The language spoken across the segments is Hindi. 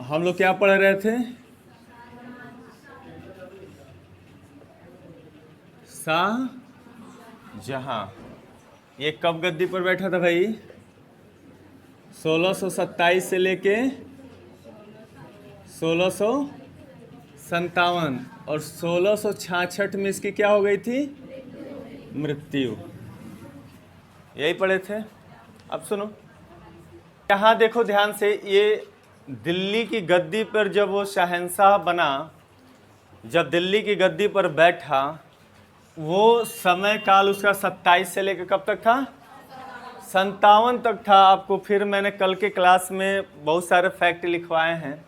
हम लोग क्या पढ़ रहे थे? शाहजहां। ये कब गद्दी पर बैठा था भाई? 1627 से लेके 1657, और 1666 में इसकी क्या हो गई थी? मृत्यु। यही पढ़े थे। अब सुनो, यहाँ देखो ध्यान से, ये दिल्ली की गद्दी पर जब वो शहंशाह बना, जब दिल्ली की गद्दी पर बैठा, वो समय काल उसका 27 से लेकर कब तक था? 57 तक था। आपको फिर मैंने कल के क्लास में बहुत सारे फैक्ट लिखवाए हैं,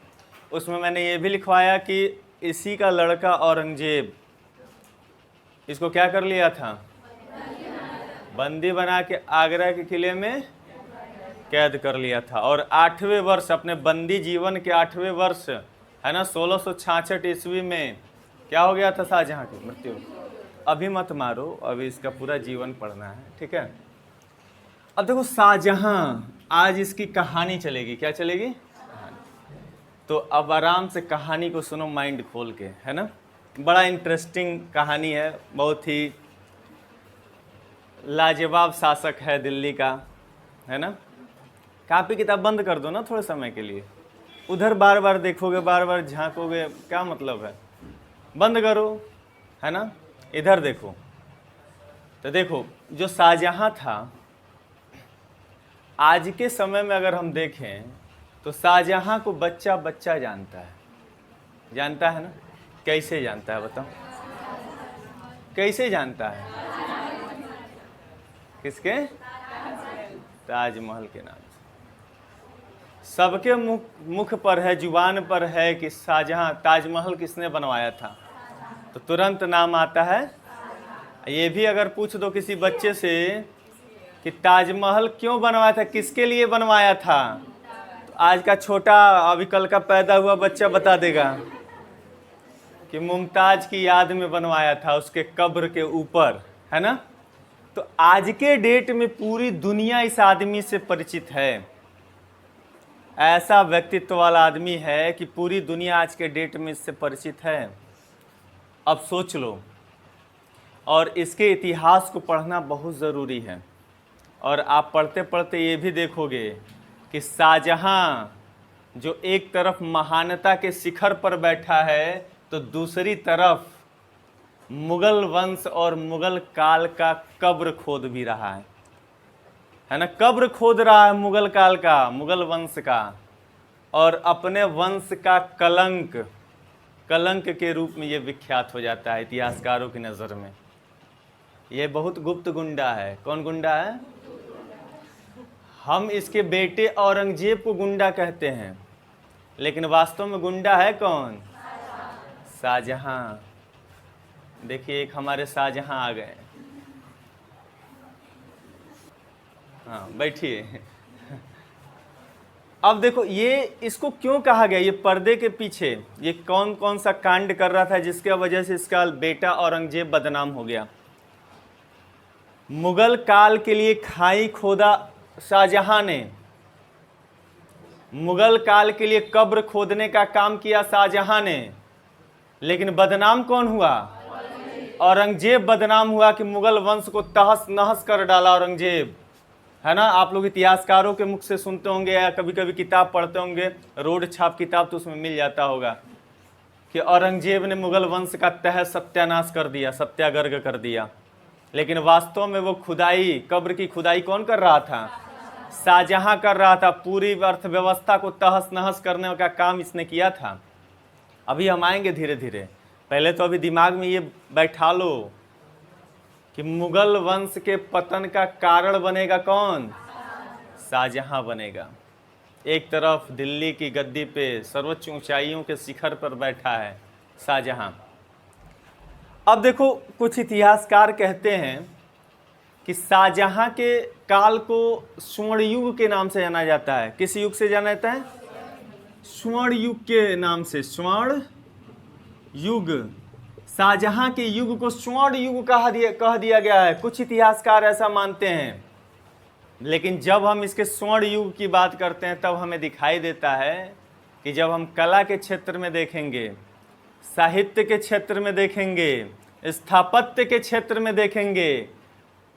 उसमें मैंने ये भी लिखवाया कि इसी का लड़का औरंगजेब इसको क्या कर लिया था? बंदी बना के आगरा के किले में कैद कर लिया था। और 8वें वर्ष, अपने बंदी जीवन के 8वें वर्ष, है ना, 1666 ईस्वी में क्या हो गया था? शाहजहां की मृत्यु। अभी मत मारो, अभी इसका पूरा जीवन पढ़ना है, ठीक है। अब देखो शाहजहां, आज इसकी कहानी चलेगी। क्या चलेगी? तो अब आराम से कहानी को सुनो, माइंड खोल के, है ना। बड़ा इंटरेस्टिंग कहानी है, बहुत ही लाजवाब शासक है दिल्ली का, है ना। कापी किताब बंद कर दो ना थोड़े समय के लिए, उधर बार बार देखोगे, बार बार झांकोगे, क्या मतलब है? बंद करो, है ना, इधर देखो। तो देखो, जो शाहजहां था, आज के समय में अगर हम देखें तो शाहजहां को बच्चा बच्चा जानता है। जानता है ना? कैसे जानता है बताओ? कैसे जानता है? किसके? ताजमहल के नाम से सबके मुख पर है, जुबान पर है कि शाहजहां, ताजमहल किसने बनवाया था, तो तुरंत नाम आता है। ये भी अगर पूछ दो किसी बच्चे से कि ताजमहल क्यों बनवाया था, किसके लिए बनवाया था, तो आज का छोटा, अभी कल का पैदा हुआ बच्चा बता देगा कि मुमताज की याद में बनवाया था, उसके कब्र के ऊपर, है ना। तो आज के डेट में पूरी दुनिया इस आदमी से परिचित है। ऐसा व्यक्तित्व वाला आदमी है कि पूरी दुनिया आज के डेट में इससे परिचित है। अब सोच लो, और इसके इतिहास को पढ़ना बहुत ज़रूरी है। और आप पढ़ते पढ़ते ये भी देखोगे कि शाहजहां जो एक तरफ महानता के शिखर पर बैठा है, तो दूसरी तरफ मुगल वंश और मुगल काल का कब्र खोद भी रहा है ना। कब्र खोद रहा है मुगल काल का, मुगल वंश का, और अपने वंश का कलंक, कलंक के रूप में ये विख्यात हो जाता है इतिहासकारों की नज़र में। ये बहुत गुप्त गुंडा है। कौन गुंडा है? हम इसके बेटे औरंगजेब को गुंडा कहते हैं, लेकिन वास्तव में गुंडा है कौन? शाहजहां। देखिए, एक हमारे शाहजहां आ गए। हाँ, बैठिए। अब देखो, ये इसको क्यों कहा गया, ये पर्दे के पीछे ये कौन कौन सा कांड कर रहा था जिसके वजह से इसका बेटा औरंगजेब बदनाम हो गया। मुगल काल के लिए खाई खोदा शाहजहां ने, मुगल काल के लिए कब्र खोदने का काम किया शाहजहां ने, लेकिन बदनाम कौन हुआ? औरंगजेब बदनाम हुआ कि मुगल वंश को तहस नहस कर डाला औरंगजेब, है ना। आप लोग इतिहासकारों के मुख से सुनते होंगे या कभी कभी किताब पढ़ते होंगे, रोड छाप किताब, तो उसमें मिल जाता होगा कि औरंगजेब ने मुगल वंश का तहस सत्यानाश कर दिया, सत्याग्रह कर दिया। लेकिन वास्तव में वो खुदाई, कब्र की खुदाई कौन कर रहा था? शाहजहां कर रहा था। पूरी अर्थव्यवस्था को तहस नहस करने का काम इसने किया था। अभी हम आएंगे धीरे धीरे, पहले तो अभी दिमाग में ये बैठा लो कि मुगल वंश के पतन का कारण बनेगा कौन? शाहजहां बनेगा। एक तरफ दिल्ली की गद्दी पे सर्वोच्च ऊंचाइयों के शिखर पर बैठा है शाहजहां। अब देखो, कुछ इतिहासकार कहते हैं कि शाहजहां के काल को स्वर्ण युग के नाम से जाना जाता है। किस युग से जाना जाता है? स्वर्ण युग के नाम से। स्वर्ण युग, शाहजहां के युग को स्वर्ण युग कह दिया गया है। कुछ इतिहासकार ऐसा मानते हैं, लेकिन जब हम इसके स्वर्ण युग की बात करते हैं तब हमें दिखाई देता है कि जब हम कला के क्षेत्र में देखेंगे, साहित्य के क्षेत्र में देखेंगे, स्थापत्य के क्षेत्र में देखेंगे,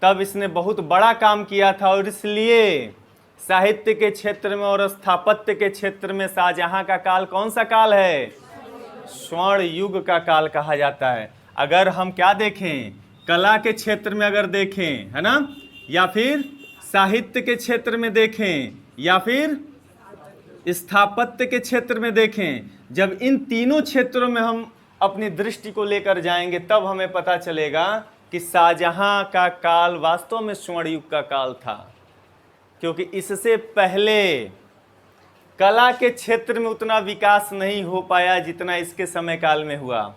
तब इसने बहुत बड़ा काम किया था। और इसलिए साहित्य के क्षेत्र में और स्थापत्य के क्षेत्र में शाहजहां का काल कौन सा काल है? स्वर्ण युग का काल कहा जाता है। अगर हम क्या देखें, कला के क्षेत्र में अगर देखें, है ना, या फिर साहित्य के क्षेत्र में देखें, या फिर स्थापत्य के क्षेत्र में देखें, जब इन तीनों क्षेत्रों में हम अपनी दृष्टि को लेकर जाएंगे, तब हमें पता चलेगा कि शाहजहां का काल वास्तव में स्वर्ण युग का काल था। क्योंकि इससे पहले कला के क्षेत्र में उतना विकास नहीं हो पाया जितना इसके समय काल में हुआ।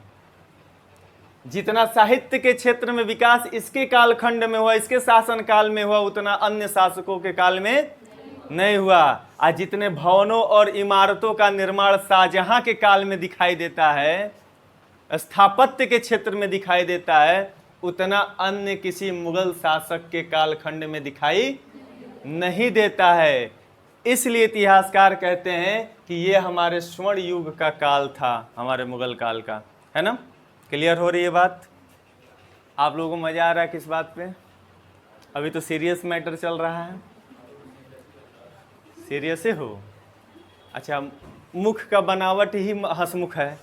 जितना साहित्य के क्षेत्र में विकास इसके कालखंड में हुआ, इसके शासन काल में हुआ, उतना अन्य शासकों के काल में नहीं हुआ। आज जितने भवनों और इमारतों का निर्माण शाहजहां के काल में दिखाई देता है, स्थापत्य के क्षेत्र में दिखाई देता है, उतना अन्य किसी मुगल शासक के कालखंड में दिखाई नहीं देता है। इसलिए इतिहासकार कहते हैं कि ये हमारे स्वर्ण युग का काल था, हमारे मुगल काल का, है ना। क्लियर हो रही है बात? आप लोगों को मजा आ रहा है किस बात पे? अभी तो सीरियस मैटर चल रहा है। सीरियस हो? अच्छा, मुख का बनावट ही हंसमुख है।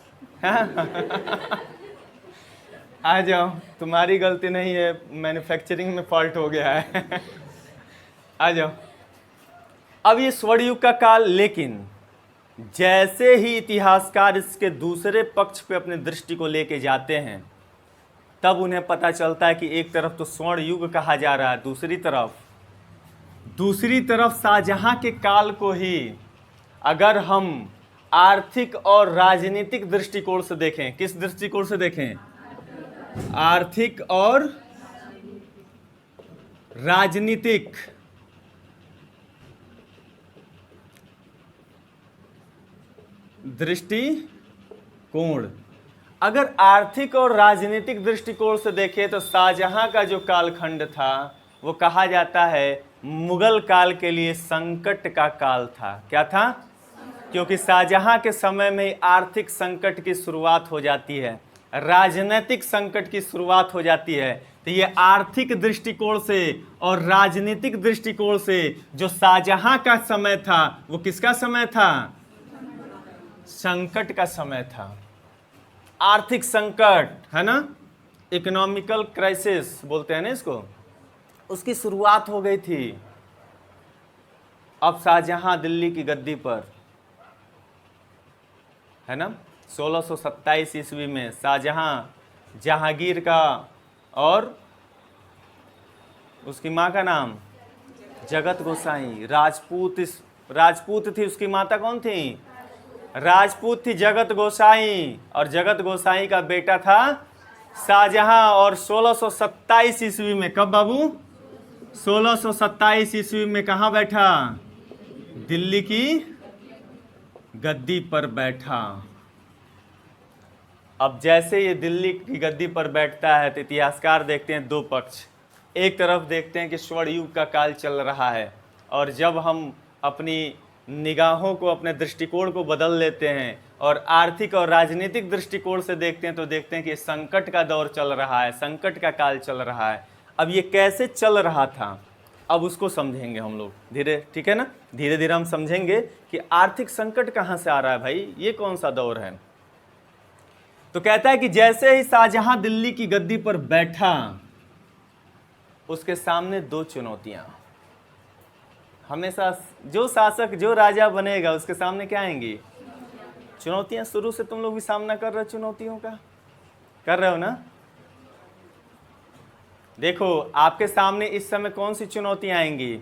आ जाओ, तुम्हारी गलती नहीं है, मैन्युफैक्चरिंग में फॉल्ट हो गया है। आ जाओ। अब ये स्वर्ण युग का काल, लेकिन जैसे ही इतिहासकार इसके दूसरे पक्ष पे अपनी दृष्टि को लेके जाते हैं, तब उन्हें पता चलता है कि एक तरफ तो स्वर्ण युग कहा जा रहा है, दूसरी तरफ शाहजहां के काल को ही अगर हम आर्थिक और राजनीतिक दृष्टिकोण से देखें, किस दृष्टिकोण से देखें? आर्थिक और राजनीतिक दृष्टिकोण, अगर आर्थिक और राजनीतिक दृष्टिकोण से देखें तो शाहजहां का जो कालखंड था वो कहा जाता है मुगल काल के लिए संकट का काल था। क्या था? क्योंकि शाहजहां के समय में आर्थिक संकट की शुरुआत हो जाती है, राजनीतिक संकट की शुरुआत हो जाती है। तो ये आर्थिक दृष्टिकोण से और राजनीतिक दृष्टिकोण से जो शाहजहां का समय था वो किसका समय था? संकट का समय था। आर्थिक संकट, है ना, इकोनॉमिकल क्राइसिस बोलते हैं ना इसको, उसकी शुरुआत हो गई थी। अब शाहजहां दिल्ली की गद्दी पर, है ना, 1627 ईस्वी में शाहजहां जहांगीर का और उसकी माँ का नाम जगत गोसाई, राजपूत थी। उसकी माता कौन थी? राजपूत थी जगत गोसाई, और जगत गोसाई का बेटा था शाहजहां। और 1627 ईस्वी में, कब बाबू? 1627 ईस्वी में कहाँ बैठा? दिल्ली की गद्दी पर बैठा। अब जैसे ये दिल्ली की गद्दी पर बैठता है तो इतिहासकार देखते हैं दो पक्ष। एक तरफ देखते हैं कि स्वर्ण युग का काल चल रहा है, और जब हम अपनी निगाहों को, अपने दृष्टिकोण को बदल लेते हैं और आर्थिक और राजनीतिक दृष्टिकोण से देखते हैं तो देखते हैं कि संकट का दौर चल रहा है, संकट का काल चल रहा है। अब ये कैसे चल रहा था, अब उसको समझेंगे हम लोग धीरे, ठीक है ना, धीरे धीरे हम समझेंगे कि आर्थिक संकट कहाँ से आ रहा है भाई, ये कौन सा दौर है। तो कहता है कि जैसे ही शाहजहां दिल्ली की गद्दी पर बैठा, उसके सामने दो चुनौतियां। हमेशा जो शासक, जो राजा बनेगा, उसके सामने क्या आएंगी? चुनौतियां। शुरू से तुम लोग भी सामना कर रहे हो चुनौतियों का, कर रहे हो ना? देखो, आपके सामने इस समय कौन सी चुनौतियां आएंगी?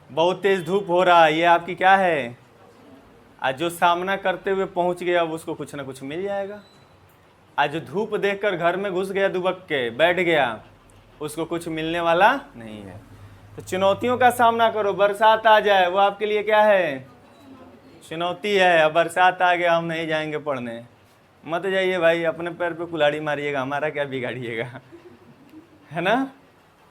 बहुत तेज धूप हो रहा है, ये आपकी क्या है? आज जो सामना करते हुए पहुंच गया अब उसको कुछ ना कुछ मिल जाएगा। आज जो धूप देखकर घर में घुस गया, दुबक के बैठ गया, उसको कुछ मिलने वाला नहीं है। तो चुनौतियों का सामना करो। बरसात आ जाए, वो आपके लिए क्या है? चुनौती है। अब बरसात आ गया, हम नहीं जाएंगे पढ़ने। मत जाइए भाई, अपने पैर पे कुल्हाड़ी मारिएगा, हमारा क्या बिगाड़िएगा, है ना।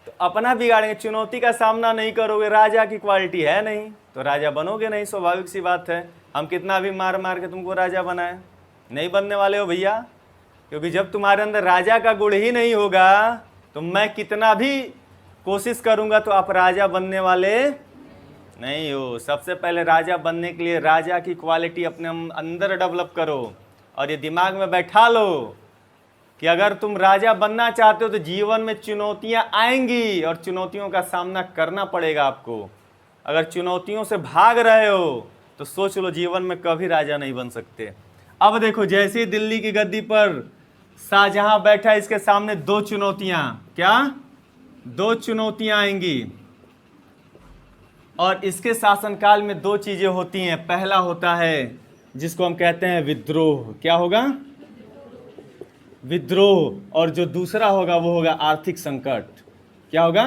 तो तो अपना बिगाड़ेंगे, चुनौती का सामना नहीं करोगे, राजा की क्वालिटी है नहीं तो राजा बनोगे नहीं, स्वाभाविक सी बात है। हम कितना भी मार मार के तुमको राजा बनाए, नहीं बनने वाले हो भैया, क्योंकि जब तुम्हारे अंदर राजा का गुण ही नहीं होगा तो मैं कितना भी कोशिश करूंगा तो आप राजा बनने वाले नहीं हो। सबसे पहले राजा बनने के लिए राजा की क्वालिटी अपने अंदर डेवलप करो और ये दिमाग में बैठा लो कि अगर तुम राजा बनना चाहते हो तो जीवन में चुनौतियां आएंगी और चुनौतियों का सामना करना पड़ेगा आपको। अगर चुनौतियों से भाग रहे हो तो सोच लो जीवन में कभी राजा नहीं बन सकते। अब देखो, जैसे ही दिल्ली की गद्दी पर शाहजहां बैठा, इसके सामने दो चुनौतियां, क्या दो चुनौतियां आएंगी और इसके शासनकाल में दो चीजें होती हैं। पहला होता है जिसको हम कहते हैं विद्रोह, क्या होगा विद्रोह, और जो दूसरा होगा वो होगा आर्थिक संकट। क्या होगा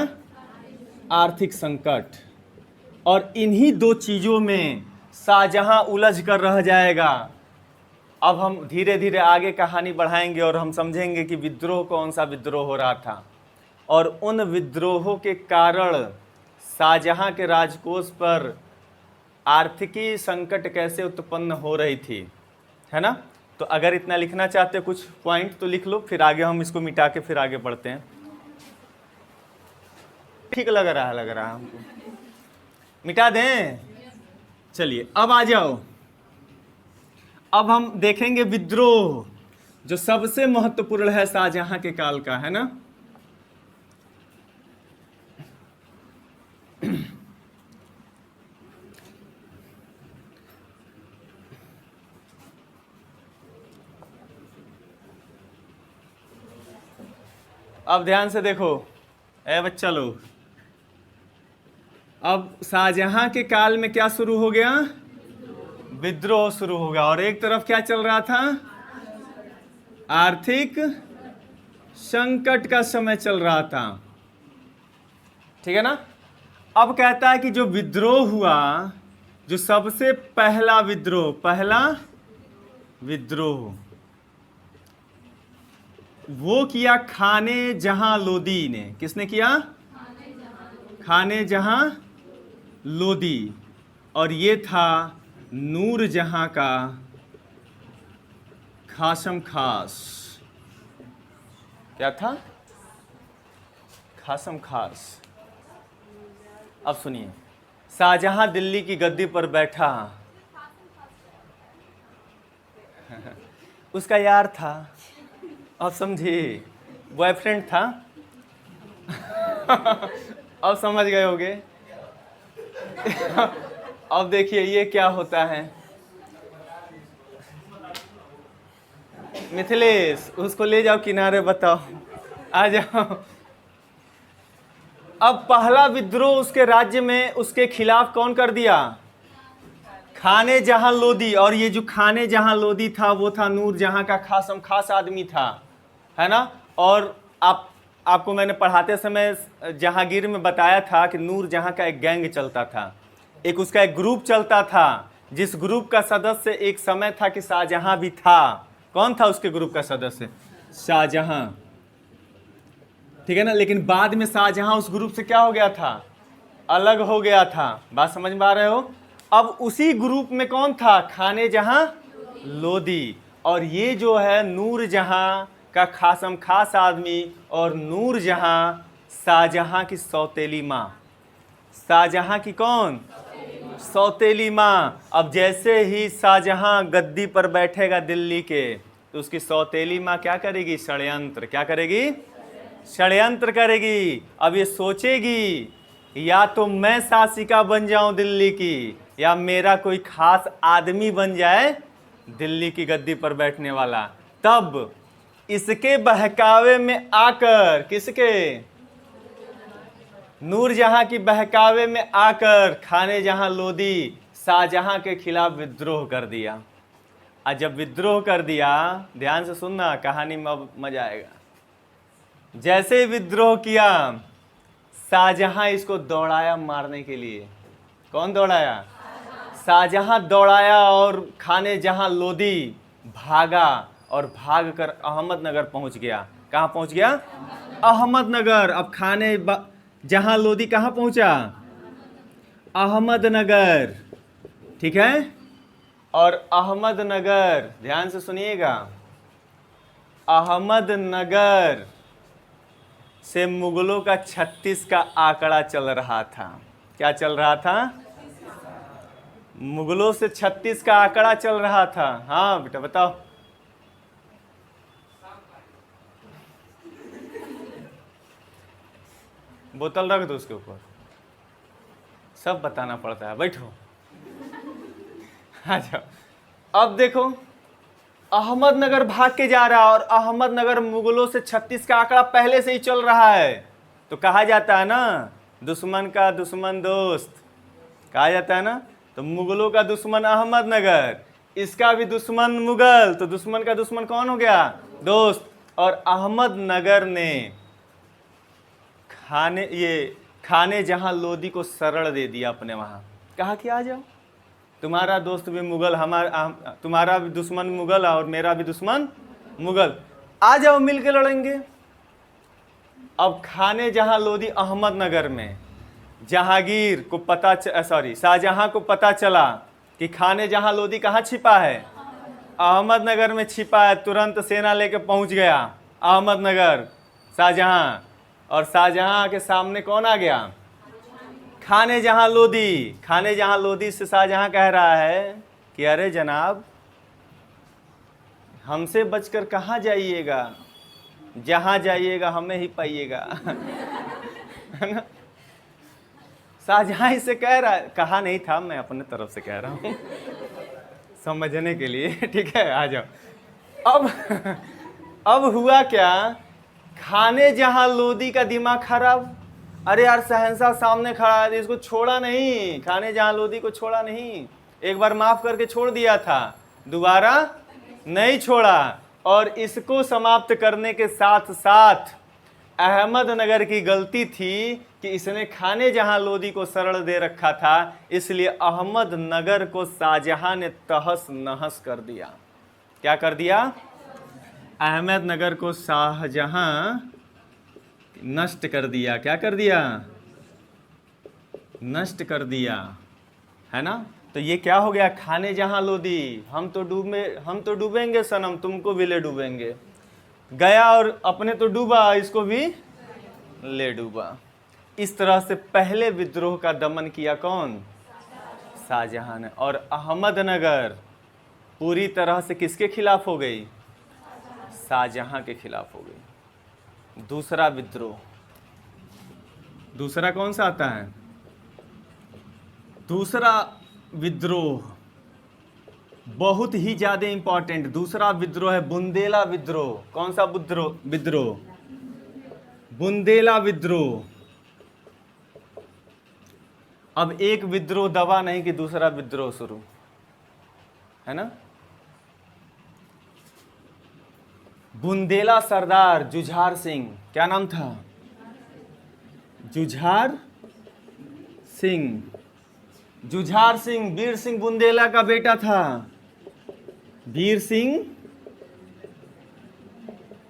आर्थिक संकट। और इन्हीं दो चीजों में शाहजहां उलझ कर रह जाएगा। अब हम धीरे धीरे आगे कहानी बढ़ाएंगे और हम समझेंगे कि विद्रोह कौन सा विद्रोह हो रहा था और उन विद्रोहों के कारण शाहजहां के राजकोष पर आर्थिकी संकट कैसे उत्पन्न हो रही थी, है ना। तो अगर इतना लिखना चाहते हो कुछ पॉइंट तो लिख लो, फिर आगे हम इसको मिटा के फिर आगे बढ़ते हैं। ठीक लग रहा है हमको, मिटा दें। चलिए अब आ जाओ, अब हम देखेंगे विद्रोह जो सबसे महत्वपूर्ण है शाहजहां के काल का, है ना। अब ध्यान से देखो ए बच्चा लोग, अब शाहजहां के काल में क्या शुरू हो गया, विद्रोह शुरू हो गया। और एक तरफ क्या चल रहा था, आर्थिक संकट का समय चल रहा था, ठीक है ना। अब कहता है कि जो विद्रोह हुआ, जो सबसे पहला विद्रोह वो किया खाने जहां लोदी ने। किसने किया, खाने जहां लोदी, और ये था नूर जहां का खासम खास। क्या था, खासम खास। अब सुनिए, शाहजहां दिल्ली की गद्दी पर बैठा, उसका यार था, अब समझिए, बॉयफ्रेंड था। अब समझ गए होगे। अब देखिए ये क्या होता है, मिथिलेश उसको ले जाओ किनारे, बताओ, आ जाओ। अब पहला विद्रोह उसके राज्य में उसके खिलाफ कौन कर दिया, खाने जहां लोदी। और ये जो खाने जहां लोदी था वो था नूर जहां का खासम खास आदमी था, है ना। और आपको मैंने पढ़ाते समय जहांगीर में बताया था कि नूर जहां का एक गैंग चलता था, एक उसका एक ग्रुप चलता था, जिस ग्रुप का सदस्य एक समय था कि शाहजहां भी था। कौन था उसके ग्रुप का सदस्य, शाहजहां, ठीक है ना। लेकिन बाद में शाहजहां उस ग्रुप से क्या हो गया था, अलग हो गया था। बात समझ में आ रहे हो। अब उसी ग्रुप में कौन था, खाने जहां लोदी। और ये जो है नूर जहां का खासम खास आदमी, और नूर जहां शाहजहां की सौतेली माँ। शाहजहां की कौन, सौतेली माँ। अब जैसे ही शाहजहां गद्दी पर बैठेगा दिल्ली के, तो उसकी सौतेली माँ क्या करेगी, षड्यंत्र। क्या करेगी, षड्यंत्र करेगी। अब ये सोचेगी या तो मैं शासिका बन जाऊं दिल्ली की, या मेरा कोई खास आदमी बन जाए दिल्ली की गद्दी पर बैठने वाला। तब इसके बहकावे में आकर, किसके, नूरजहां की बहकावे में आकर खाने जहां लोदी शाहजहां के खिलाफ विद्रोह कर दिया। और जब विद्रोह कर दिया, ध्यान से सुनना, कहानी में अब मजा आएगा। जैसे ही विद्रोह किया, शाहजहां इसको दौड़ाया मारने के लिए। कौन दौड़ाया, शाहजहां दौड़ाया, और खाने जहां लोदी भागा और भागकर अहमदनगर पहुंच गया। कहां पहुंच गया, अहमदनगर। अब जहां लोदी कहाँ पहुंचा? अहमदनगर। ठीक है, और अहमदनगर, ध्यान से सुनिएगा, अहमदनगर से मुगलों का 36 का आंकड़ा चल रहा था। क्या चल रहा था? मुगलों से 36 का आंकड़ा चल रहा था। हाँ बेटा बताओ। बोतल रख दो उसके ऊपर, सब बताना पड़ता है। बैठो, आ जाओ। अब देखो, अहमदनगर भाग के जा रहा है, और अहमदनगर मुगलों से 36 का आंकड़ा पहले से ही चल रहा है। तो कहा जाता है ना, दुश्मन का दुश्मन दोस्त, कहा जाता है ना। तो मुगलों का दुश्मन अहमदनगर, इसका भी दुश्मन मुगल, तो दुश्मन का दुश्मन कौन हो गया? दोस्त। और अहमदनगर ने खाने जहां लोदी को शरण दे दिया अपने वहां, कहा कि आ जाओ, तुम्हारा दोस्त भी मुगल, तुम्हारा भी दुश्मन मुगल और मेरा भी दुश्मन मुगल, आ जाओ मिलके लड़ेंगे। अब खाने जहां लोदी अहमदनगर में जहांगीर को शाहजहां को पता चला कि खाने जहां लोदी कहाँ छिपा है? अहमदनगर में छिपा है। तुरंत सेना लेके पहुंच गया अहमदनगर शाहजहां, और शाहजहां के सामने कौन आ गया? खाने जहां लोदी। खाने जहां लोदी से शाहजहां कह रहा है कि अरे जनाब, हमसे बचकर कहाँ जाइएगा, जहां जाइएगा हमें ही पाइएगा। है ना? शाहजहां इससे कह रहा है, कहा नहीं था, मैं अपने तरफ से कह रहा हूं समझने के लिए। ठीक है, आ जाओ। अब हुआ क्या? खाने जहां लोदी का दिमाग खराब, अरे यार शहंशाह सामने खड़ा है, इसको छोड़ा नहीं, खाने जहां लोदी को छोड़ा नहीं। एक बार माफ करके छोड़ दिया था, दोबारा नहीं छोड़ा। और इसको समाप्त करने के साथ साथ अहमदनगर की गलती थी कि इसने खाने जहां लोदी को शरण दे रखा था, इसलिए अहमदनगर को शाहजहां ने तहस नहस कर दिया। क्या कर दिया? अहमदनगर को शाहजहां नष्ट कर दिया। क्या कर दिया? नष्ट कर दिया, है ना। तो ये क्या हो गया? खाने जहां लोदी, हम तो डूबेंगे सनम, तुमको भी ले डूबेंगे। गया और अपने तो डूबा, इसको भी ले डूबा। इस तरह से पहले विद्रोह का दमन किया कौन? शाहजहां ने। और अहमदनगर पूरी तरह से किसके खिलाफ हो गई? शाहजहां के खिलाफ हो गई। दूसरा विद्रोह, दूसरा कौन सा आता है? दूसरा विद्रोह बहुत ही ज्यादा इंपॉर्टेंट। दूसरा विद्रोह है बुंदेला विद्रोह। कौन सा विद्रोह? बुंदेला विद्रोह। अब एक विद्रोह दबा नहीं कि दूसरा विद्रोह शुरू, है ना। बुंदेला सरदार जुझार सिंह, क्या नाम था? जुझार सिंह। जुझार सिंह वीर सिंह बुंदेला का बेटा था। वीर सिंह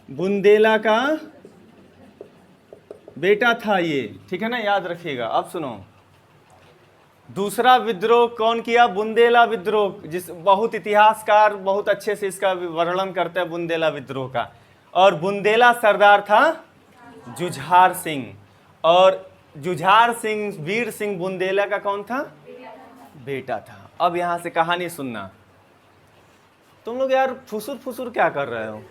बुंदेला का बेटा था ये, ठीक है ना, याद रखिएगा। अब सुनो, दूसरा विद्रोह कौन किया? बुंदेला विद्रोह, जिस बहुत इतिहासकार बहुत अच्छे से इसका वर्णन करते हैं बुंदेला विद्रोह का। और बुंदेला सरदार था जुझार सिंह, और जुझार सिंह वीर सिंह बुंदेला का कौन था? बेटा था। अब यहां से कहानी सुनना। तुम लोग यार फुसुर फुसुर क्या कर रहे हो?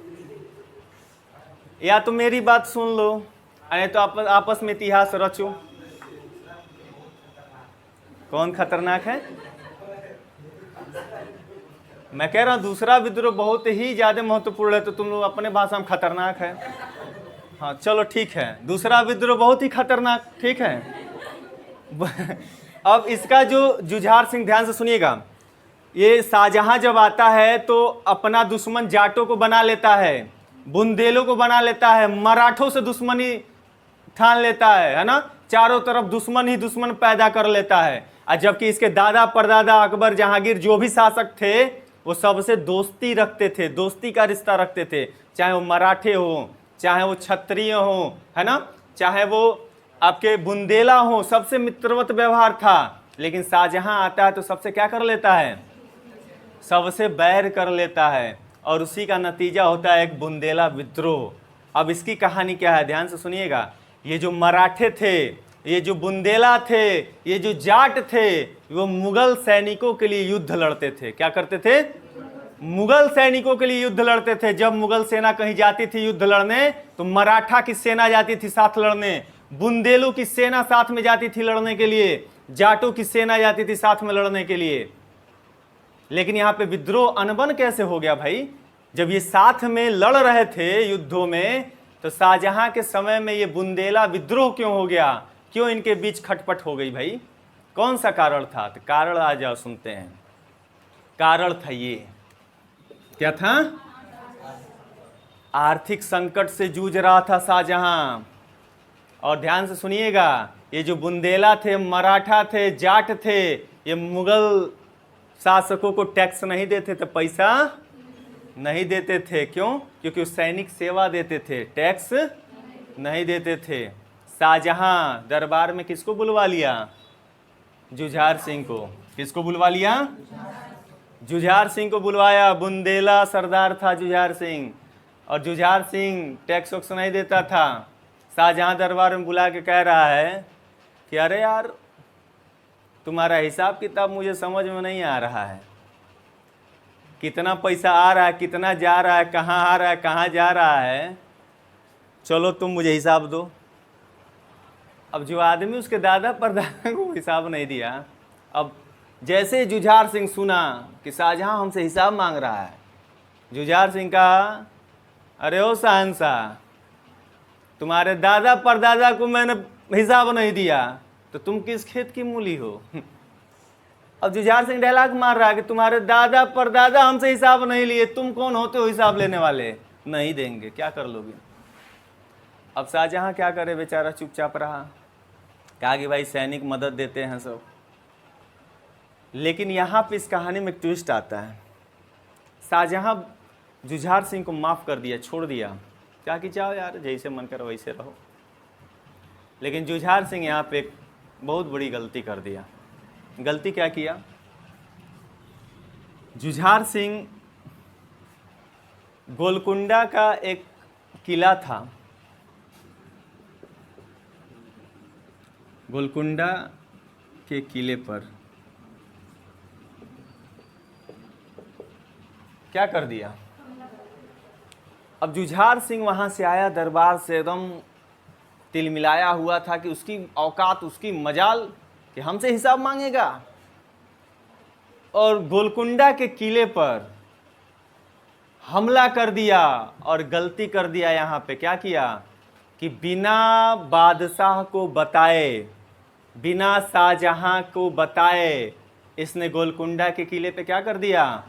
या तो मेरी बात सुन लो, अरे तो आपस में इतिहास रचो। कौन खतरनाक है? मैं कह रहा हूं दूसरा विद्रोह बहुत ही ज्यादा महत्वपूर्ण है, तो तुम लोग अपने भाषा में खतरनाक है। हाँ चलो ठीक है, दूसरा विद्रोह बहुत ही खतरनाक, ठीक है। अब इसका जो जुझार सिंह, ध्यान से सुनिएगा, ये शाहजहां जब आता है तो अपना दुश्मन जाटों को बना लेता है, बुंदेलों को बना लेता है, मराठों से दुश्मनी ठान लेता है ना। चारों तरफ दुश्मन ही दुश्मन पैदा कर लेता है। और जबकि इसके दादा परदादा अकबर जहांगीर जो भी शासक थे वो सबसे दोस्ती रखते थे, दोस्ती का रिश्ता रखते थे, चाहे वो मराठे हो, चाहे वो क्षत्रिय हो, है ना, चाहे वो आपके बुंदेला हो, सबसे मित्रवत व्यवहार था, लेकिन शाहजहां आता है तो सबसे क्या कर लेता है? सबसे बैर कर लेता है, और उसी का नतीजा होता है एक बुंदेला विद्रोह। अब इसकी कहानी क्या है, ध्यान से सुनिएगा। ये जो मराठे थे, ये जो बुंदेला थे, ये जो जाट थे, वो मुगल सैनिकों के लिए युद्ध लड़ते थे। क्या करते थे? मुगल सैनिकों के लिए युद्ध लड़ते थे। जब मुगल सेना कहीं जाती थी युद्ध लड़ने, तो मराठा की सेना जाती थी साथ लड़ने, बुंदेलू की सेना साथ में जाती थी लड़ने के लिए, जाटों की सेना जाती थी साथ में लड़ने के लिए। लेकिन यहां पे विद्रोह अनबन कैसे हो गया भाई? जब ये साथ में लड़ रहे थे युद्धों में, तो शाहजहां के समय में ये बुंदेला विद्रोह क्यों हो गया? क्यों इनके बीच खटपट हो गई भाई? कौन सा कारण था? तो कारण आ जाओ सुनते हैं। कारण था ये, क्या था? आर्थिक संकट से जूझ रहा था शाहजहां। और ध्यान से सुनिएगा, ये जो बुंदेला थे, मराठा थे, जाट थे, ये मुगल शासकों को टैक्स नहीं देते थे, पैसा नहीं देते थे। क्यों? क्योंकि वो सैनिक सेवा देते थे, टैक्स नहीं देते थे। शाहजहां दरबार में किसको बुलवा लिया? जुझार सिंह को। किसको बुलवा लिया? जुझार सिंह को बुलवाया। बुंदेला सरदार था जुझार सिंह, और जुझार सिंह टैक्स वैक्स नहीं देता था। शाहजहां दरबार में बुला के कह रहा है कि अरे यार, तुम्हारा हिसाब किताब मुझे समझ में नहीं आ रहा है। कितना पैसा आ रहा है, कितना जा रहा है, कहाँ आ रहा है, कहाँ जा रहा है, चलो तुम मुझे हिसाब दो। अब जो आदमी उसके दादा परदादा को हिसाब नहीं दिया, अब जैसे जुझार सिंह सुना कि शाहजहां हमसे हिसाब मांग रहा है, जुझार सिंह कहा, अरे ओ शहंशाह, तुम्हारे दादा परदादा को मैंने हिसाब नहीं दिया, तो तुम किस खेत की मूली हो? अब जुझार सिंह डायलॉग मार रहा है कि तुम्हारे दादा परदादा हमसे हिसाब नहीं लिए, तुम कौन होते हो हिसाब लेने वाले? नहीं देंगे, क्या कर लोगे? अब शाहजहां क्या करे, बेचारा चुपचाप रहा। कहा कि भाई सैनिक मदद देते हैं सब। लेकिन यहाँ पे इस कहानी में ट्विस्ट आता है। शाहजहां जुझार सिंह को माफ़ कर दिया, छोड़ दिया, क्या कि जाओ यार, जैसे मन करो वैसे रहो। लेकिन जुझार सिंह यहाँ पे एक बहुत बड़ी गलती कर दिया। गलती क्या किया? जुझार सिंह, गोलकुंडा का एक किला था, गोलकुंडा के किले पर क्या कर दिया? अब जुझार सिंह वहां से आया दरबार से एकदम तिलमिलाया हुआ था कि उसकी औकात, उसकी मजाल कि हमसे हिसाब मांगेगा। और गोलकुंडा के किले पर हमला कर दिया, और गलती कर दिया। यहाँ पे क्या किया कि बिना बादशाह को बताए, बिना शाहजहां को बताए, इसने गोलकुंडा के किले पे क्या कर दिया?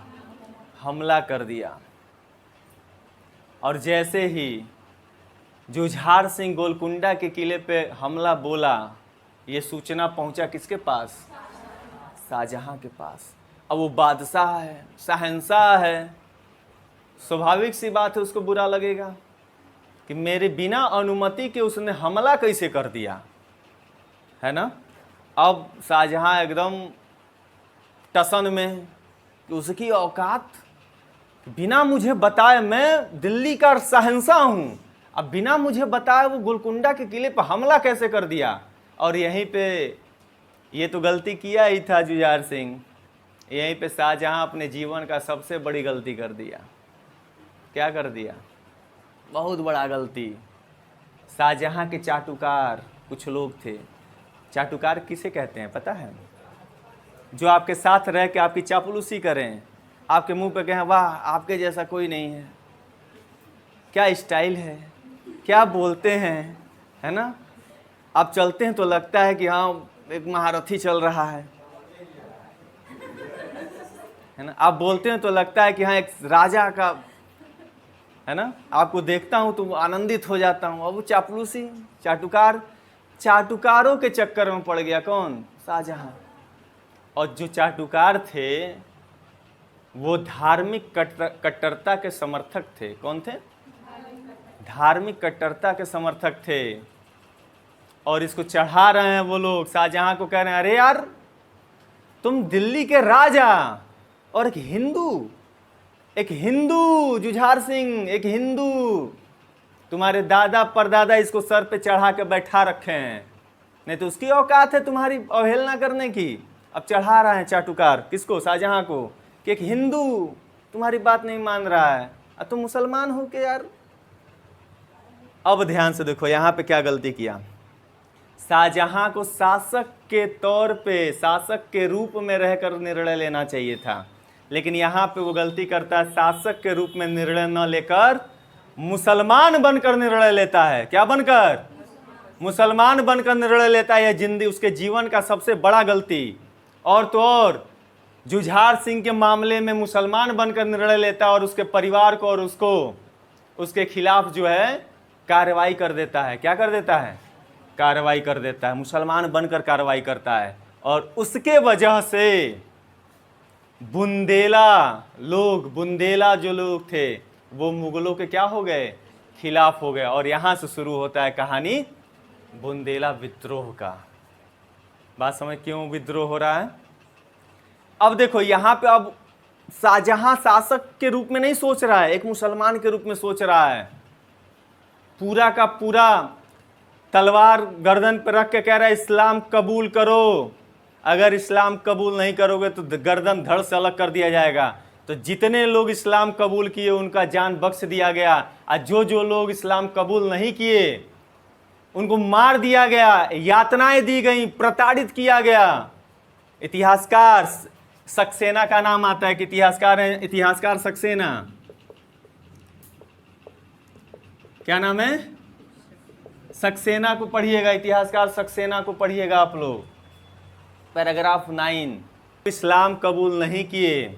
हमला कर दिया। और जैसे ही जुझार सिंह गोलकुंडा के किले पे हमला बोला, ये सूचना पहुंचा किसके पास? शाहजहां के पास। अब वो बादशाह है, शहंशाह है, स्वाभाविक सी बात है उसको बुरा लगेगा कि मेरे बिना अनुमति के उसने हमला कैसे कर दिया, है ना। अब शाहजहां एकदम टसन में कि उसकी औकात, बिना मुझे बताए, मैं दिल्ली का शहंशाह हूं, अब बिना मुझे बताए वो गोलकुंडा के किले पर हमला कैसे कर दिया। और यहीं पे ये तो गलती किया ही था जुझार सिंह, यहीं पे शाहजहां अपने जीवन का सबसे बड़ी गलती कर दिया। क्या कर दिया? बहुत बड़ा गलती। शाहजहां के चाटुकार कुछ लोग थे। चाटुकार किसे कहते हैं पता है? जो आपके साथ रह के आपकी चापलूसी करें, आपके मुंह पे कहें वाह आपके जैसा कोई नहीं है, क्या स्टाइल है, क्या बोलते हैं, है ना। आप चलते हैं तो लगता है कि हाँ एक महारथी चल रहा है ना। आप बोलते हैं तो लगता है कि हाँ एक राजा का, है ना। आपको देखता हूँ तो आनंदित हो जाता हूँ। अब वो चापलूसी, चाटुकार, चाटुकारों के चक्कर में पड़ गया कौन? शाहजहां। और जो चाटुकार थे वो धार्मिक कट्टरता के समर्थक थे। कौन थे? धार्मिक कट्टरता के समर्थक थे। और इसको चढ़ा रहे हैं वो लोग। शाहजहां को कह रहे हैं, अरे यार तुम दिल्ली के राजा और एक हिंदू जुझार सिंह, एक हिंदू, तुम्हारे दादा परदादा इसको सर पे चढ़ा के बैठा रखे हैं, नहीं तो उसकी औकात है तुम्हारी अवहेलना करने की। अब चढ़ा रहा है चाटुकार किसको? शाहजहां को, कि एक हिंदू तुम्हारी बात नहीं मान रहा है और तुम मुसलमान हो के यार। अब ध्यान से देखो यहाँ पे क्या गलती किया। शाहजहां को शासक के तौर पे, शासक के रूप में रहकर निर्णय लेना चाहिए था, लेकिन यहाँ पे वो गलती करता है, शासक के रूप में निर्णय न लेकर मुसलमान बनकर निर्णय लेता है। क्या बनकर? मुसलमान बनकर निर्णय लेता है। यह जिंदगी उसके जीवन का सबसे बड़ा गलती। और तो और जुझार सिंह के मामले में मुसलमान बनकर निर्णय लेता है और उसके परिवार को और उसको उसके खिलाफ जो है कार्रवाई कर देता है। क्या कर देता है? कार्रवाई कर देता है। मुसलमान बनकर कार्रवाई करता है और उसके वजह से बुंदेला जो लोग थे वो मुगलों के क्या हो गए? खिलाफ हो गए। और यहां से शुरू होता है कहानी बुंदेला विद्रोह का। बात समझ क्यों विद्रोह हो रहा है? अब देखो यहाँ पे, अब शाहजहां शासक के रूप में नहीं सोच रहा है, एक मुसलमान के रूप में सोच रहा है। पूरा का पूरा तलवार गर्दन पर रख के कह रहा है इस्लाम कबूल करो, अगर इस्लाम कबूल नहीं करोगे तो गर्दन धड़ से अलग कर दिया जाएगा। तो जितने लोग इस्लाम कबूल किए उनका जान बख्श दिया गया, और जो लोग इस्लाम कबूल नहीं किए उनको मार दिया गया, यातनाएं दी गई, प्रताड़ित किया गया। इतिहासकार सक्सेना का नाम आता है कि इतिहासकार सक्सेना। क्या नाम है? सक्सेना को पढ़िएगा, इतिहासकार सक्सेना को पढ़िएगा आप लोग। पैराग्राफ 9। इस्लाम कबूल नहीं किए,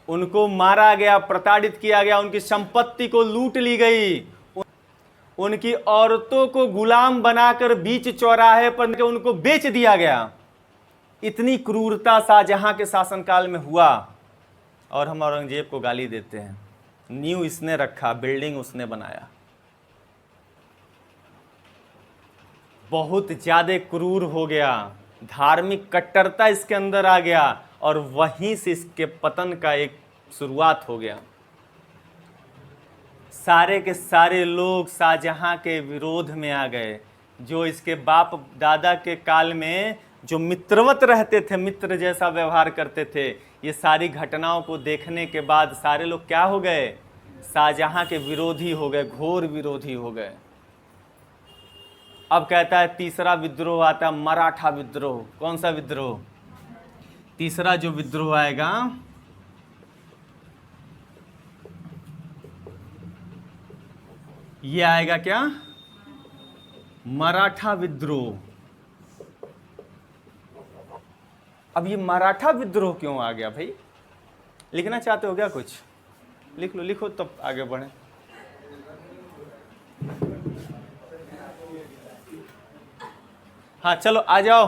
उनको मारा गया, प्रताड़ित किया गया, उनकी संपत्ति को लूट ली गई, उनकी औरतों को गुलाम बनाकर बीच चौराहे पर उनको बेच दिया गया। इतनी क्रूरता शाहजहां के शासनकाल में हुआ। और हम औरंगजेब को गाली देते हैं, नींव इसने रखा, बिल्डिंग उसने बनाया। बहुत ज्यादा क्रूर हो गया, धार्मिक कट्टरता इसके अंदर आ गया और वहीं से इसके पतन का एक शुरुआत हो गया। सारे के सारे लोग शाहजहां के विरोध में आ गए। जो इसके बाप दादा के काल में जो मित्रवत रहते थे, मित्र जैसा व्यवहार करते थे, ये सारी घटनाओं को देखने के बाद सारे लोग क्या हो गए? शाहजहां के विरोधी हो गए, घोर विरोधी हो गए। अब कहता है तीसरा विद्रोह आता, मराठा विद्रोह। कौन सा विद्रोह? तीसरा जो विद्रोह आएगा ये आएगा क्या? मराठा विद्रोह। अब ये मराठा विद्रोह क्यों आ गया भाई? लिखना चाहते हो क्या? कुछ लिख लो, लिखो तब आगे बढ़े। हाँ चलो आ जाओ।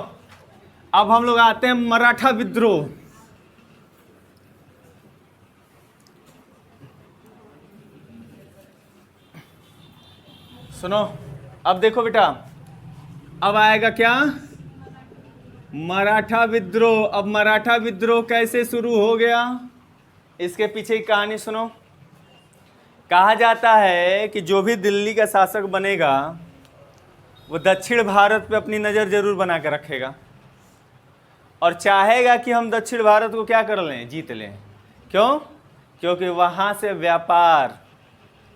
अब हम लोग आते हैं मराठा विद्रोह। सुनो, अब देखो बेटा, अब आएगा क्या? मराठा विद्रोह। अब मराठा विद्रोह कैसे शुरू हो गया, इसके पीछे की कहानी सुनो। कहा जाता है कि जो भी दिल्ली का शासक बनेगा वो दक्षिण भारत पे अपनी नज़र जरूर बना के रखेगा और चाहेगा कि हम दक्षिण भारत को क्या कर लें? जीत लें। क्यों? क्योंकि वहाँ से व्यापार,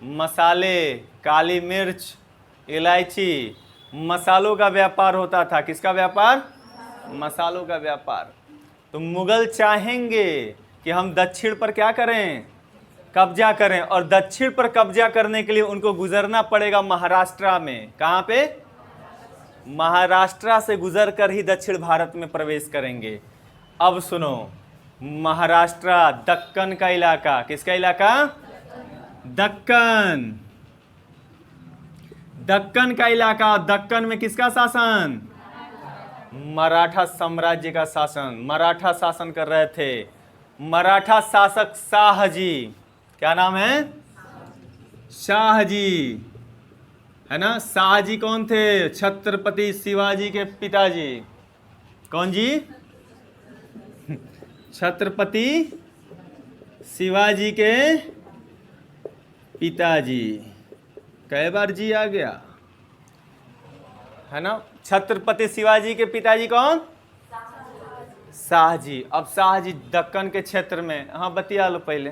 मसाले, काली मिर्च, इलायची, मसालों का व्यापार होता था। किसका व्यापार? मसालों का व्यापार। तो मुगल चाहेंगे कि हम दक्षिण पर क्या करें? कब्जा करें। और दक्षिण पर कब्जा करने के लिए उनको गुजरना पड़ेगा महाराष्ट्र में। कहाँ पे? महाराष्ट्र से गुजर कर ही दक्षिण भारत में प्रवेश करेंगे। अब सुनो, महाराष्ट्र दक्कन का इलाका। किसका इलाका? दक्कन। दक्कन का इलाका। दक्कन में किसका शासन? मराठा साम्राज्य का शासन। मराठा शासन कर रहे थे। मराठा शासक शाहजी। क्या नाम है? शाहजी। है ना। शाहजी कौन थे? छत्रपति शिवाजी के पिताजी। कौन जी? छत्रपति शिवाजी के पिताजी। कई बार जी आ गया, है ना। छत्रपति शिवाजी के पिताजी कौन? शाहजी। अब शाहजी दक्कन के क्षेत्र में, हाँ बतिया लो पहले।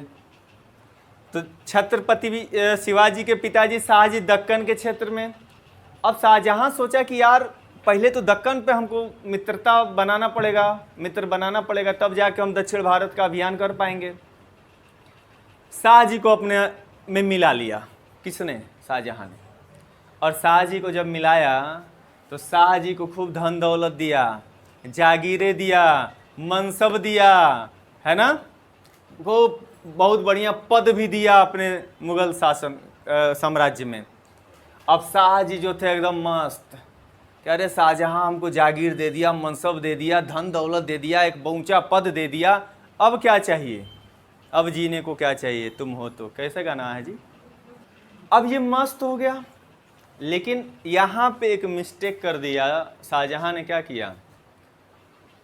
तो छत्रपति शिवाजी के पिताजी शाहजी दक्कन के क्षेत्र में। अब शाहजहां सोचा कि यार पहले तो दक्कन पे हमको मित्रता बनाना पड़ेगा, मित्र बनाना पड़ेगा, तब जाके हम दक्षिण भारत का अभियान कर पाएंगे। शाहजी को अपने में मिला लिया। किसने? शाहजहां ने। और शाहजी को जब मिलाया तो शाहजी को खूब धन दौलत दिया, जागीरें दिया, मनसब दिया, है ना। वो बहुत बढ़िया पद भी दिया अपने मुगल शासन साम्राज्य में। अब शाहजी जो थे एकदम मस्त, कह रहे शाहजहां हमको जागीर दे दिया, मनसब दे दिया, धन दौलत दे दिया, एक ऊंचा पद दे दिया, अब क्या चाहिए? अब जीने को क्या चाहिए? तुम हो तो। कैसे गाना है जी? अब ये मस्त हो गया। लेकिन यहाँ पे एक मिस्टेक कर दिया शाहजहां ने। क्या किया?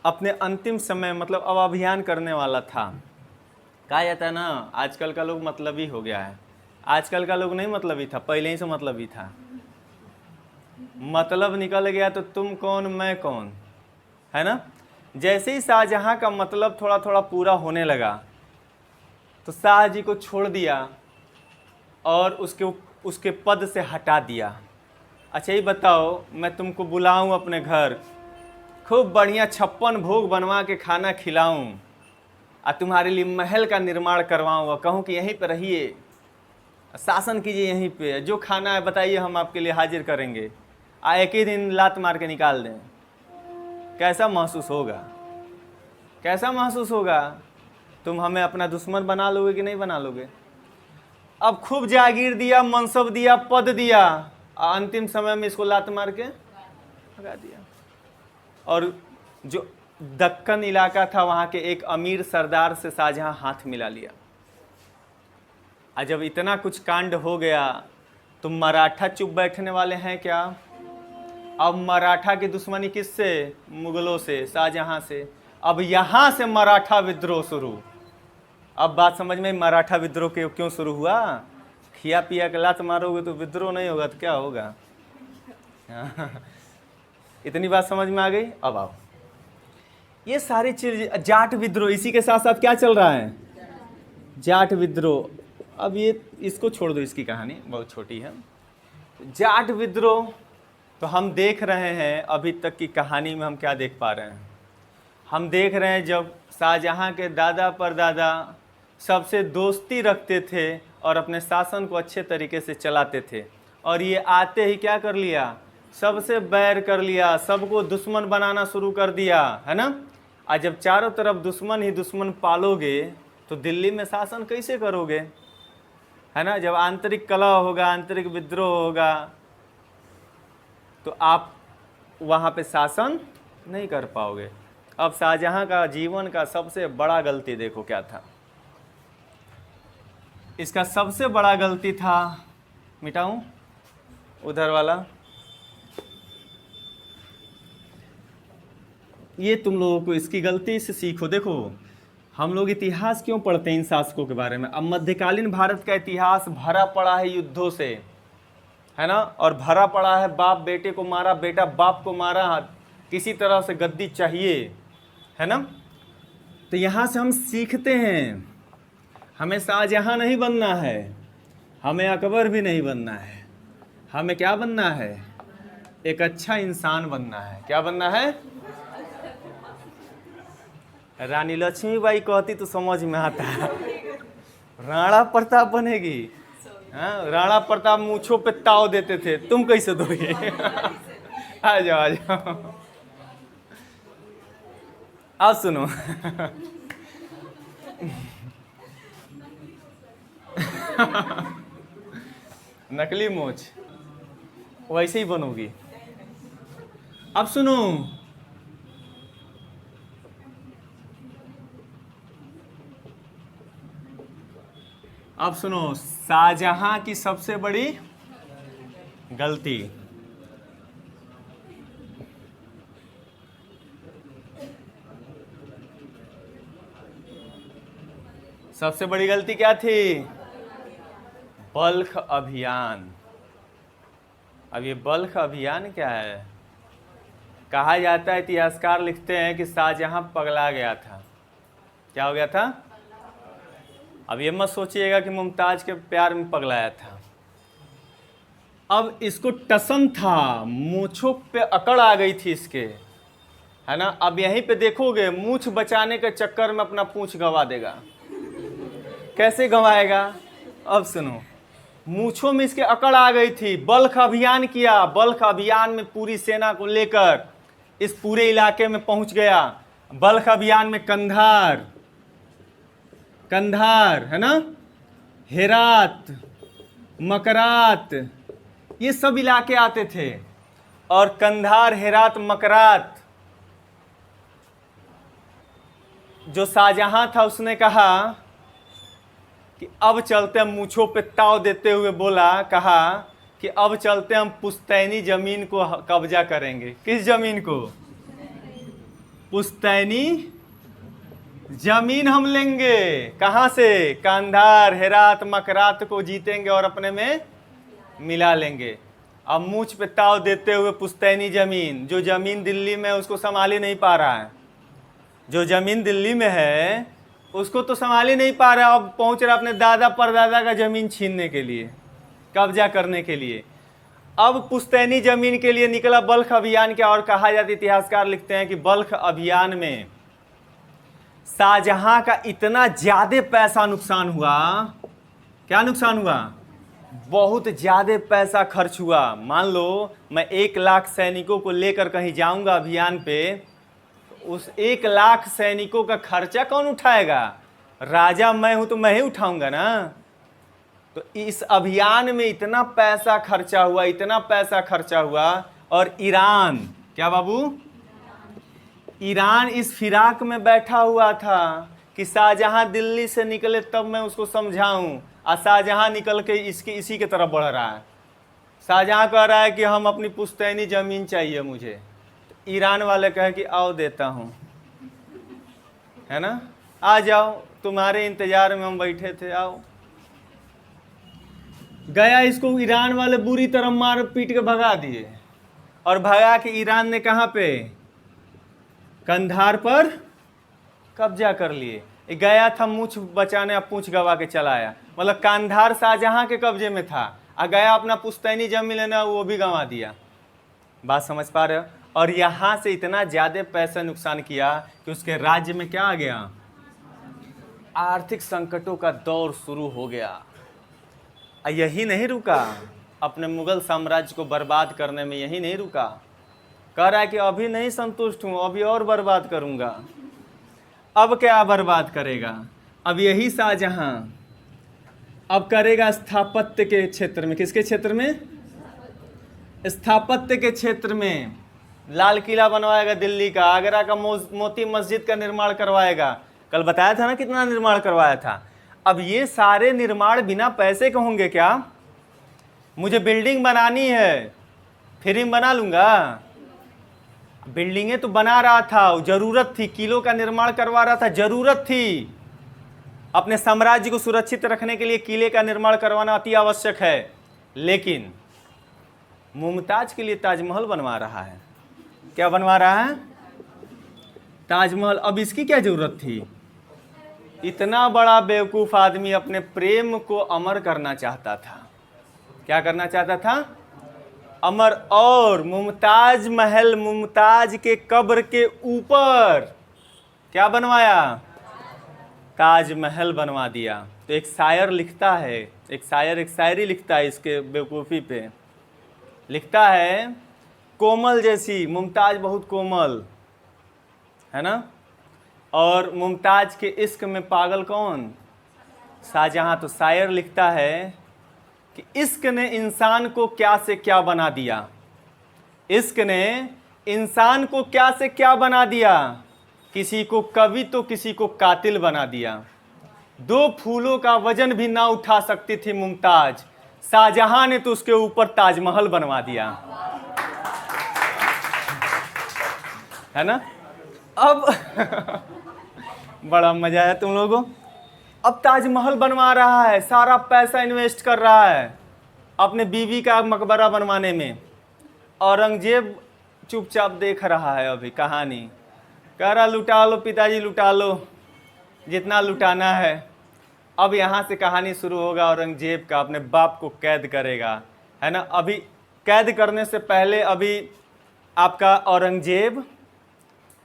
अपने अंतिम समय, मतलब अब अभियान करने वाला था। कहा जाता है ना आजकल का लोग मतलबी हो गया है। आजकल का लोग नहीं मतलबी था, पहले ही से मतलबी था। मतलब निकल गया तो तुम कौन मैं कौन, है ना। जैसे ही शाहजहां का मतलब थोड़ा थोड़ा पूरा होने लगा तो शाहजी को छोड़ दिया और उसके पद से हटा दिया। अच्छा ये बताओ, मैं तुमको बुलाऊं अपने घर, खूब बढ़िया 56 भोग बनवा के खाना खिलाऊं और तुम्हारे लिए महल का निर्माण करवाऊं और कहूं कि यहीं पर रहिए, शासन कीजिए यहीं पे, जो खाना है बताइए हम आपके लिए हाजिर करेंगे, एक ही दिन लात मार के निकाल दें। कैसा महसूस होगा? कैसा महसूस होगा? तुम हमें अपना दुश्मन बना लोगे कि नहीं बना लोगे? अब खूब जागीर दिया, मनसब दिया, पद दिया, अंतिम समय में इसको लात मार के भगा दिया। और जो दक्कन इलाका था वहाँ के एक अमीर सरदार से शाहजहां हाथ मिला लिया। और जब इतना कुछ कांड हो गया तो मराठा चुप बैठने वाले हैं क्या? अब मराठा की दुश्मनी किससे? मुगलों से, शाहजहां से। अब यहाँ से मराठा विद्रोह शुरू। अब बात समझ में, मराठा विद्रोह क्यों शुरू हुआ? खिया पिया के लात मारोगे तो विद्रोह नहीं होगा तो क्या होगा? इतनी बात समझ में आ गई? अब आओ, ये सारी चीज, जाट विद्रोह, इसी के साथ साथ क्या चल रहा है? जाट विद्रोह। अब ये इसको छोड़ दो, इसकी कहानी बहुत छोटी है। जाट विद्रोह तो हम देख रहे हैं, अभी तक की कहानी में हम क्या देख पा रहे हैं? हम देख रहे हैं जब शाहजहां के दादा परदादा सबसे दोस्ती रखते थे और अपने शासन को अच्छे तरीके से चलाते थे, और ये आते ही क्या कर लिया? सबसे बैर कर लिया, सबको दुश्मन बनाना शुरू कर दिया, है ना। आज जब चारों तरफ दुश्मन ही दुश्मन पालोगे तो दिल्ली में शासन कैसे करोगे, है ना। जब आंतरिक कलह होगा, आंतरिक विद्रोह होगा तो आप वहाँ पे शासन नहीं कर पाओगे। अब शाहजहां का जीवन का सबसे बड़ा गलती देखो क्या था। इसका सबसे बड़ा गलती था, मिटाऊं उधर वाला, ये तुम लोगों को इसकी गलती से सीखो। देखो हम लोग इतिहास क्यों पढ़ते हैं इन शासकों के बारे में? अब मध्यकालीन भारत का इतिहास भरा पड़ा है युद्धों से, है ना, और भरा पड़ा है बाप बेटे को मारा, बेटा बाप को मारा, किसी तरह से गद्दी चाहिए, है ना। तो यहाँ से हम सीखते हैं, हमें शाहजहां नहीं बनना है, हमें अकबर भी नहीं बनना है, हमें क्या बनना है? एक अच्छा इंसान बनना है। क्या बनना है? रानी लक्ष्मीबाई कहती तो समझ में आता है, राणा प्रताप बनेगी? हाँ, राणा प्रताप मूंछों पे ताव देते थे, तुम कैसे दोगे? आ जाओ आ जाओ, अब सुनो। नकली मूंछ वैसे ही बनोगी। अब सुनो, अब सुनो, शाहजहां की सबसे बड़ी गलती। सबसे बड़ी गलती क्या थी? बल्ख अभियान। अब ये बल्ख अभियान क्या है? कहा जाता है, इतिहासकार लिखते हैं कि शाहजहां पगला गया था। क्या हो गया था? अब ये मत सोचिएगा कि मुमताज के प्यार में पगलाया था। अब इसको टसन था, मूंछों पे अकड़ आ गई थी इसके, है ना। अब यहीं पे देखोगे, मूंछ बचाने के चक्कर में अपना पूंछ गंवा देगा। कैसे गंवाएगा? अब सुनो, मूंछों में इसके अकड़ आ गई थी। बल्ख अभियान किया। बल्ख अभियान में पूरी सेना को लेकर इस पूरे इलाके में पहुंच गया। बल्ख अभियान में कंधार, कंधार है ना, हेरात, मकरात, ये सब इलाके आते थे। और कंधार, हेरात, मकरात, जो शाहजहां था उसने कहा कि अब चलते, हम मूंछों पे ताव देते हुए कहा कि अब चलते, हम पुश्तैनी जमीन को कब्जा करेंगे। किस जमीन को? पुश्तैनी जमीन हम लेंगे। कहां से? कंधार, हेरात, मकरात को जीतेंगे और अपने में मिला लेंगे। अब मूंछ पे ताव देते हुए पुश्तैनी जमीन, जो जमीन दिल्ली में उसको संभाल ही नहीं पा रहा है, जो जमीन दिल्ली में है उसको तो संभाल ही नहीं पा रहा, अब पहुंच रहा अपने दादा परदादा का जमीन छीनने के लिए, कब्जा करने के लिए। अब पुश्तैनी जमीन के लिए निकला बल्ख अभियान। क्या और कहा जाता है, इतिहासकार लिखते हैं कि बल्ख अभियान में शाहजहां का इतना ज्यादा पैसा नुकसान हुआ। क्या नुकसान हुआ? बहुत ज्यादा पैसा खर्च हुआ। मान लो मैं 1 लाख सैनिकों को लेकर कहीं जाऊंगा अभियान पे, उस 1 लाख सैनिकों का खर्चा कौन उठाएगा? राजा मैं हूं तो मैं ही उठाऊंगा ना। तो इस अभियान में इतना पैसा खर्चा हुआ, इतना पैसा खर्चा हुआ। और ईरान, क्या बाबू? ईरान इस फिराक में बैठा हुआ था कि शाहजहां दिल्ली से निकले तब मैं उसको समझाऊं, और शाहजहां निकल के इसी के तरफ बढ़ रहा है। शाहजहां कह रहा है कि हम अपनी पुश्तैनी जमीन चाहिए मुझे। ईरान वाले कहे कि आओ देता हूं, है ना, आ जाओ, तुम्हारे इंतजार में हम बैठे थे, आओ। गया, इसको ईरान वाले बुरी तरह मार पीट के भगा दिए। और भगा के ईरान ने कहां पे? कंधार पर कब्जा कर लिए। गया था मूंछ बचाने, अब पूंछ गवा के चला आया। मतलब कंधार शाहजहां के कब्जे में था, और गया अपना पुश्तैनी जमीन लेना, वो भी गंवा दिया। बात समझ पा रहे हो? और यहां से इतना ज्यादा पैसा नुकसान किया कि उसके राज्य में क्या आ गया? आर्थिक संकटों का दौर शुरू हो गया। यही नहीं रुका, अपने मुगल साम्राज्य को बर्बाद करने में यही नहीं रुका। कह रहा है कि अभी नहीं संतुष्ट हूं, अभी और बर्बाद करूंगा। अब क्या बर्बाद करेगा? अब यही शाहजहां अब करेगा स्थापत्य के क्षेत्र में। किसके क्षेत्र में? स्थापत्य के क्षेत्र में। लाल किला बनवाएगा दिल्ली का, आगरा का मोती मस्जिद का निर्माण करवाएगा। कल बताया था ना कितना निर्माण करवाया था। अब ये सारे निर्माण बिना पैसे के होंगे क्या? मुझे बिल्डिंग बनानी है, फ्री में बना लूंगा? बिल्डिंगें तो बना रहा था, जरूरत थी, किलों का निर्माण करवा रहा था, जरूरत थी। अपने साम्राज्य को सुरक्षित रखने के लिए किले का निर्माण करवाना अति आवश्यक है। लेकिन मुमताज के लिए ताजमहल बनवा रहा है। क्या बनवा रहा है? ताजमहल। अब इसकी क्या जरूरत थी? इतना बड़ा बेवकूफ आदमी अपने प्रेम को अमर करना चाहता था। क्या करना चाहता था? अमर। और मुमताज महल, मुमताज के कब्र के ऊपर क्या बनवाया? ताजमहल बनवा दिया। तो एक शायर लिखता है, एक शायरी लिखता है इसके बेवकूफ़ी पे। लिखता है, कोमल जैसी मुमताज बहुत कोमल है ना, और मुमताज के इश्क में पागल कौन? शाहजहां। तो शायर लिखता है कि इश्क ने इंसान को क्या से क्या बना दिया, इश्क ने इंसान को क्या से क्या बना दिया। किसी को कवि तो किसी को कातिल बना दिया। 2 फूलों का वजन भी ना उठा सकती थी मुमताज, शाहजहां ने तो उसके ऊपर ताजमहल बनवा दिया, है ना। अब बड़ा मजा आया तुम लोगों को। अब ताजमहल बनवा रहा है, सारा पैसा इन्वेस्ट कर रहा है अपने बीवी का मकबरा बनवाने में। औरंगजेब चुपचाप देख रहा है अभी कहानी, कह रहा लुटा लो पिताजी, लुटा लो जितना लुटाना है। अब यहाँ से कहानी शुरू होगा, औरंगजेब का अपने बाप को कैद करेगा, है ना। अभी कैद करने से पहले अभी आपका औरंगजेब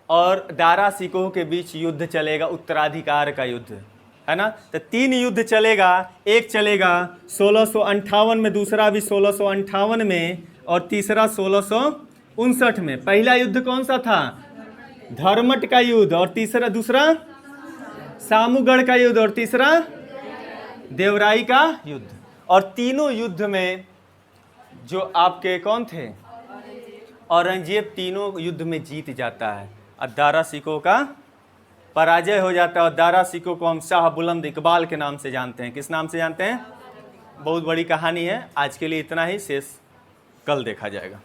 और दारा सिकोह के बीच युद्ध चलेगा, उत्तराधिकार का युद्ध, है ना। तो 3 युद्ध चलेगा, एक चलेगा 1658 में, दूसरा भी 1658 में, और तीसरा 1659 में। पहला युद्ध कौन सा था? धर्मट का युद्ध, और दूसरा सामूगढ़ का युद्ध, और तीसरा देवराई का युद्ध। और तीनों युद्ध में जो आपके कौन थे? औरंगजेब तीनों युद्ध में जीत जाता है और दारा सिकोह का पराजय हो जाता है। और दारा सिकोह को हम शाह बुलंद इकबाल के नाम से जानते हैं। किस नाम से जानते हैं? बहुत बड़ी कहानी है। आज के लिए इतना ही, शेष कल देखा जाएगा।